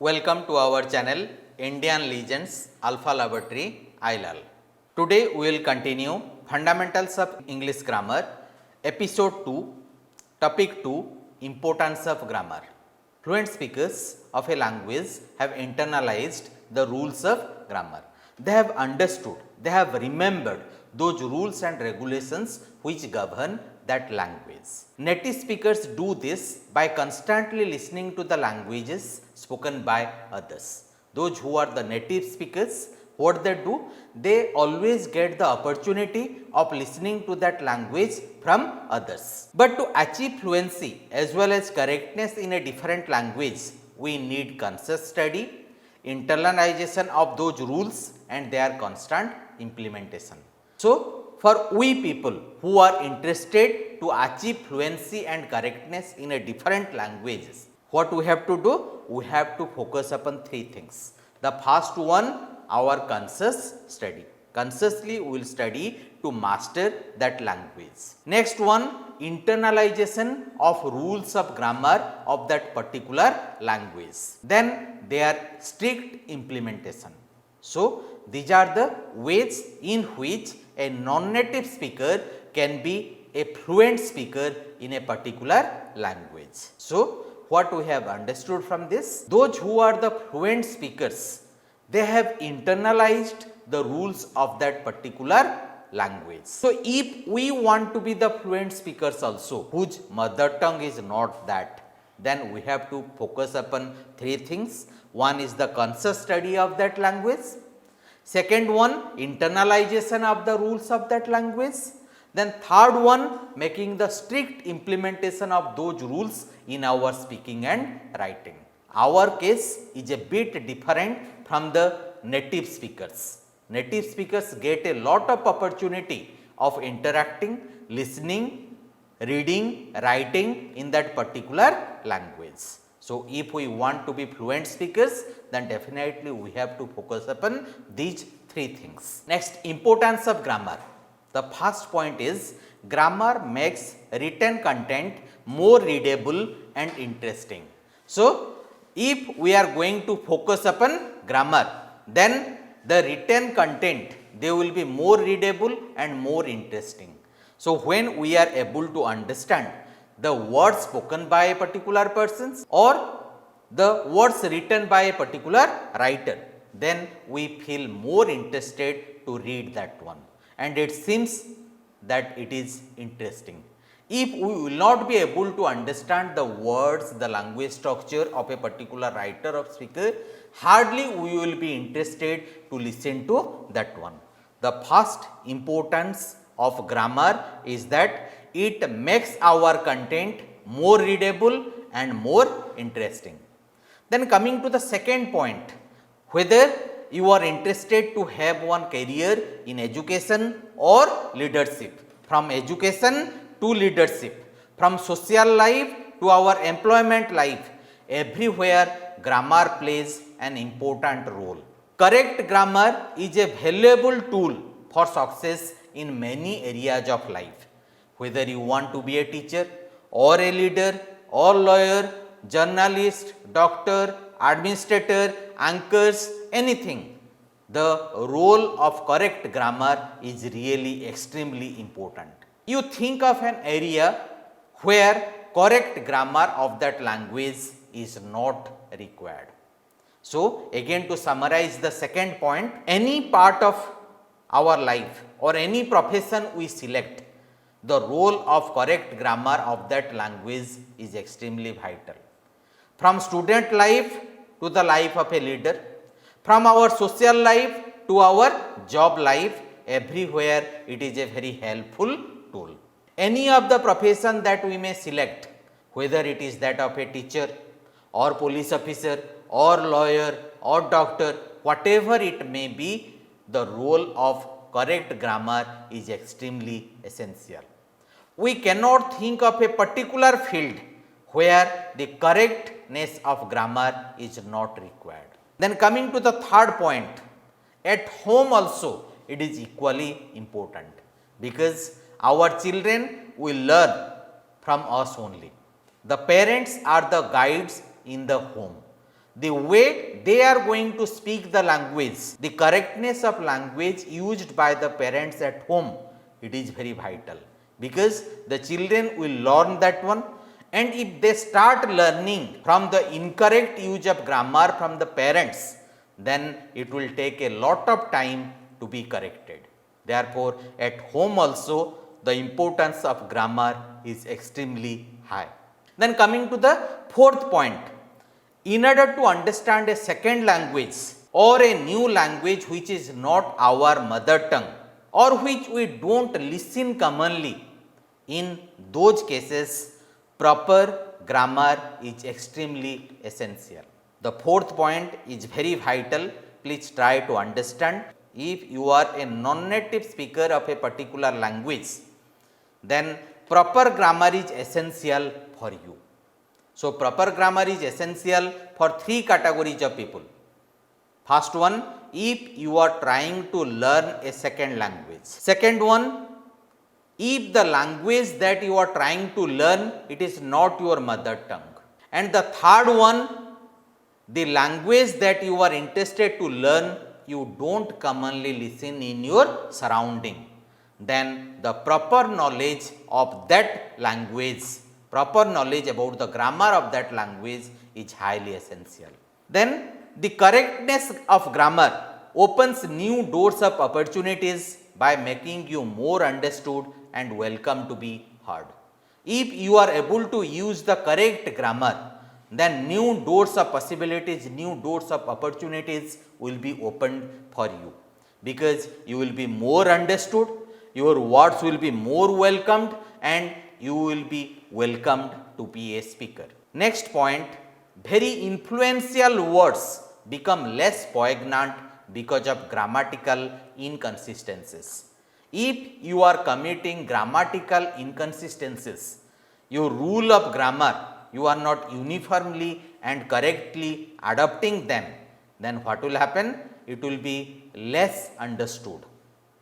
Welcome to our channel Indian Legends Alpha Laboratory ILAL. Today we will continue Fundamentals of English Grammar Episode 2 Topic 2 Importance of Grammar. Fluent speakers of a language have internalized the rules of grammar. They have understood, they have remembered those rules and regulations which govern that language. Native speakers do this by constantly listening to the languages spoken by others. Those who are the native speakers, what they do? They always get the opportunity of listening to that language from others. But to achieve fluency as well as correctness in a different language, we need conscious study, internalization of those rules and their constant implementation. So, for we people who are interested to achieve fluency and correctness in a different languages, what we have to do? We have to focus upon three things. The first one, our conscious study. Consciously we will study to master that language. Next one, internalization of rules of grammar of that particular language. Then their strict implementation. So, these are the ways in which a non-native speaker can be a fluent speaker in a particular language. So, what we have understood from this? Those who are the fluent speakers, they have internalized the rules of that particular language. So, if we want to be the fluent speakers also, whose mother tongue is not that, then we have to focus upon three things. One is the conscious study of that language. Second one, internalization of the rules of that language. Then third one, making the strict implementation of those rules in our speaking and writing. Our case is a bit different from the native speakers. Native speakers get a lot of opportunity of interacting, listening, reading, writing in that particular language. So, if we want to be fluent speakers, then definitely we have to focus upon these three things. Next, importance of grammar. The first point is grammar makes written content more readable and interesting. So, if we are going to focus upon grammar, then the written content, they will be more readable and more interesting. So, when we are able to understand the words spoken by a particular person or the words written by a particular writer, then we feel more interested to read that one, and it seems that it is interesting. If we will not be able to understand the words, the language structure of a particular writer or speaker, hardly we will be interested to listen to that one. The first importance of grammar is that it makes our content more readable and more interesting. Then coming to the second point, whether you are interested to have one career in education or leadership, from education to leadership, from social life to our employment life, everywhere grammar plays an important role. Correct grammar is a valuable tool for success in many areas of life. Whether you want to be a teacher or a leader or lawyer, journalist, doctor, administrator, anchors, anything, the role of correct grammar is really extremely important. You think of an area where correct grammar of that language is not required. So, again to summarize the second point, any part of our life or any profession we select, the role of correct grammar of that language is extremely vital. From student life to the life of a leader, from our social life to our job life, everywhere it is a very helpful tool. Any of the profession that we may select, whether it is that of a teacher or police officer or lawyer or doctor, whatever it may be, the role of correct grammar is extremely essential. We cannot think of a particular field where the correctness of grammar is not required. Then coming to the third point, at home also it is equally important, because our children will learn from us only. The parents are the guides in the home. the way they are going to speak the language, the correctness of language used by the parents at home, it is very vital, because the children will learn that one, and if they start learning from the incorrect use of grammar from the parents, then it will take a lot of time to be corrected. Therefore, at home also the importance of grammar is extremely high. Then coming to the fourth point, in order to understand a second language or a new language which is not our mother tongue or which we do not listen commonly, in those cases proper grammar is extremely essential. The fourth point is very vital. Please try to understand. If you are a non-native speaker of a particular language, then proper grammar is essential for you. So, proper grammar is essential for three categories of people. First one, if you are trying to learn a second language. Second one, if the language that you are trying to learn, it is not your mother tongue. And the third one, the language that you are interested to learn, you do not commonly listen in your surrounding. Then the proper knowledge of that language, proper knowledge about the grammar of that language is highly essential. Then the correctness of grammar opens new doors of opportunities by making you more understood and welcome to be heard. If you are able to use the correct grammar, then new doors of possibilities, new doors of opportunities will be opened for you, because you will be more understood, your words will be more welcomed, and you will be welcomed to be a speaker. Next point, very influential words become less poignant because of grammatical inconsistencies. If you are committing grammatical inconsistencies, your rule of grammar, you are not uniformly and correctly adopting them, then what will happen? It will be less understood,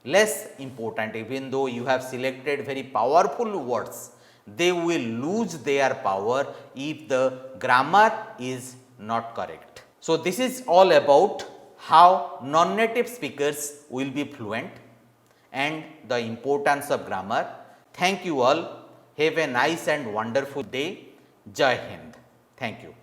less important. Even though you have selected very powerful words, they will lose their power if the grammar is not correct. So, this is all about how non-native speakers will be fluent and the importance of grammar. Thank you all. Have a nice and wonderful day. Jai Hind. Thank you.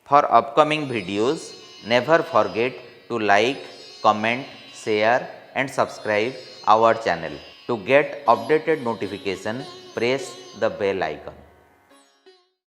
For upcoming videos, never forget to like, comment, share and subscribe our channel. To get updated notification, press the bell icon.